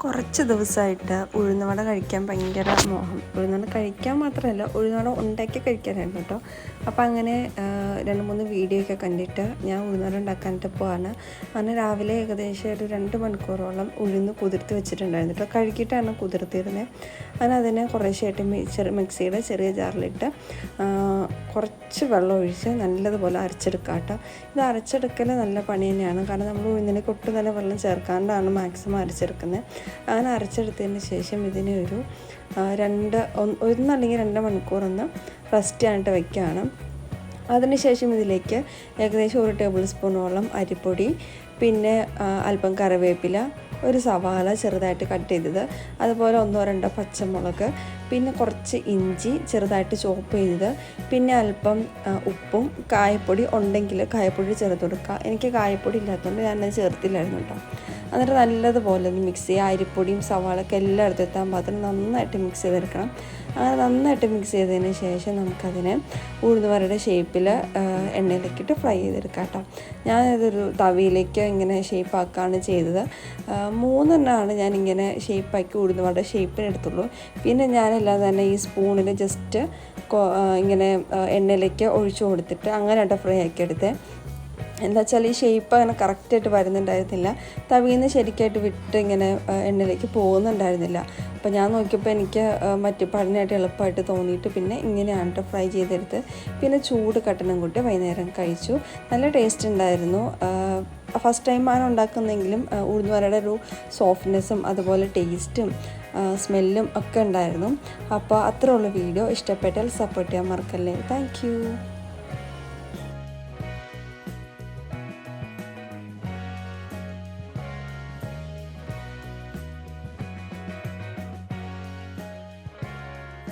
കുറച്ച് ദിവസമായിട്ട് ഉഴുന്നുവട കഴിക്കാൻ ഭയങ്കര മോഹം. ഉഴുന്നുവട കഴിക്കാൻ മാത്രമല്ല, ഉഴുന്നുവട ഉണ്ടാക്കി കഴിക്കാനായിരുന്നു കേട്ടോ. അപ്പോൾ അങ്ങനെ 2-3 വീഡിയോ ഒക്കെ കണ്ടിട്ട് ഞാൻ ഉഴുന്നുവട ഉണ്ടാക്കാനായിട്ട് പോവാണ്. അങ്ങനെ രാവിലെ ഏകദേശം ഒരു 2 മണിക്കൂറോളം ഉഴുന്ന് കുതിർത്ത് വെച്ചിട്ടുണ്ടായിരുന്നു കേട്ടോ. കഴുകിയിട്ടാണ് കുതിർത്തിരുന്നത്. അങ്ങനെ അതിനെ കുറേശ്ശായിട്ട് മിക്സിയുടെ ചെറിയ ജാറിലിട്ട് കുറച്ച് വെള്ളം ഒഴിച്ച് നല്ലതുപോലെ അരച്ചെടുക്കുക കേട്ടോ. ഇത് അരച്ചെടുക്കൽ നല്ല പണി തന്നെയാണ്. കാരണം നമ്മൾ ഉഴുന്നിലേക്ക് ഒട്ടും തന്നെ വെള്ളം ചേർക്കാണ്ടാണ് മാക്സിമം അരച്ചെടുക്കുന്നത്. അങ്ങനെ അരച്ചെടുത്തതിന് ശേഷം ഇതിനെ ഒരു 1 അല്ലെങ്കിൽ 2 മണിക്കൂറൊന്ന് റെസ്റ്റ് ചെയ്യാനായിട്ട് വയ്ക്കുകയാണ്. അതിനുശേഷം ഇതിലേക്ക് ഏകദേശം 1 ടേബിൾ സ്പൂണോളം അരിപ്പൊടി, പിന്നെ അല്പം കറിവേപ്പില, ഒരു സവാള ചെറുതായിട്ട് കട്ട് ചെയ്തത്, അതുപോലെ 1-2 പച്ചമുളക്, പിന്നെ കുറച്ച് ഇഞ്ചി ചെറുതായിട്ട് ചോപ്പ് ചെയ്തത്, പിന്നെ അല്പം ഉപ്പും കായപ്പൊടി ഉണ്ടെങ്കിൽ കായപ്പൊടി ചേർത്ത് കൊടുക്കുക. എനിക്ക് കായപ്പൊടി ഇല്ലാത്തതുകൊണ്ട് ഞാനത് ചേർത്തില്ലായിരുന്നു കേട്ടോ. എന്നിട്ട് നല്ലതുപോലെ ഒന്ന് മിക്സ് ചെയ്യുക. അരിപ്പൊടിയും സവാളൊക്കെ എല്ലാം എടുത്തെത്താൻ പാത്രം നന്നായിട്ട് മിക്സ് ചെയ്തെടുക്കണം. അങ്ങനെ നന്നായിട്ട് മിക്സ് ചെയ്തതിന് ശേഷം നമുക്കതിനെ ഉഴുന്നുവടയുടെ ഷേപ്പിൽ എണ്ണയിലേക്കിട്ട് ഫ്രൈ ചെയ്തെടുക്കാം കേട്ടോ. ഞാനിതൊരു തവിയിലേക്ക് ഇങ്ങനെ ഷേപ്പാക്കുകയാണ് ചെയ്തത്. 3 എണ്ണമാണ് ഞാനിങ്ങനെ ഷേപ്പാക്കി ഉഴുന്നുവട ഷേപ്പിനെടുത്തുള്ളൂ. പിന്നെ ഞാനെല്ലാം തന്നെ ഈ സ്പൂണിൽ ജസ്റ്റ് ഇങ്ങനെ എണ്ണയിലേക്ക് ഒഴിച്ചു കൊടുത്തിട്ട് അങ്ങനെ കേട്ടോ ഫ്രൈ ആക്കിയെടുത്തേ. എന്താ വെച്ചാൽ ഈ ഷേപ്പ് അങ്ങനെ കറക്റ്റായിട്ട് വരുന്നുണ്ടായിരുന്നില്ല. തവിയിൽ നിന്ന് ശരിക്കായിട്ട് വിട്ട് ഇങ്ങനെ എണ്ണയിലേക്ക് പോകുന്നുണ്ടായിരുന്നില്ല. അപ്പോൾ ഞാൻ നോക്കിയപ്പോൾ എനിക്ക് മറ്റു പടിനായിട്ട് എളുപ്പമായിട്ട് തോന്നിയിട്ട് പിന്നെ ഇങ്ങനെയാണ് കേട്ടോ ഫ്രൈ ചെയ്തെടുത്ത്. പിന്നെ ചൂട് കട്ടനും കൂട്ടി വൈകുന്നേരം കഴിച്ചു. നല്ല ടേസ്റ്റ് ഉണ്ടായിരുന്നു. ഫസ്റ്റ് ടൈമാണ് ഉണ്ടാക്കുന്നതെങ്കിലും ഉഴുന്നുവടയുടെ ഒരു സോഫ്റ്റ്നെസ്സും അതുപോലെ ടേസ്റ്റും സ്മെല്ലും ഒക്കെ ഉണ്ടായിരുന്നു. അപ്പോൾ അത്രയുള്ള വീഡിയോ ഇഷ്ടപ്പെട്ടാൽ സപ്പോർട്ട് ചെയ്യാൻ മറക്കല്ലേ. താങ്ക്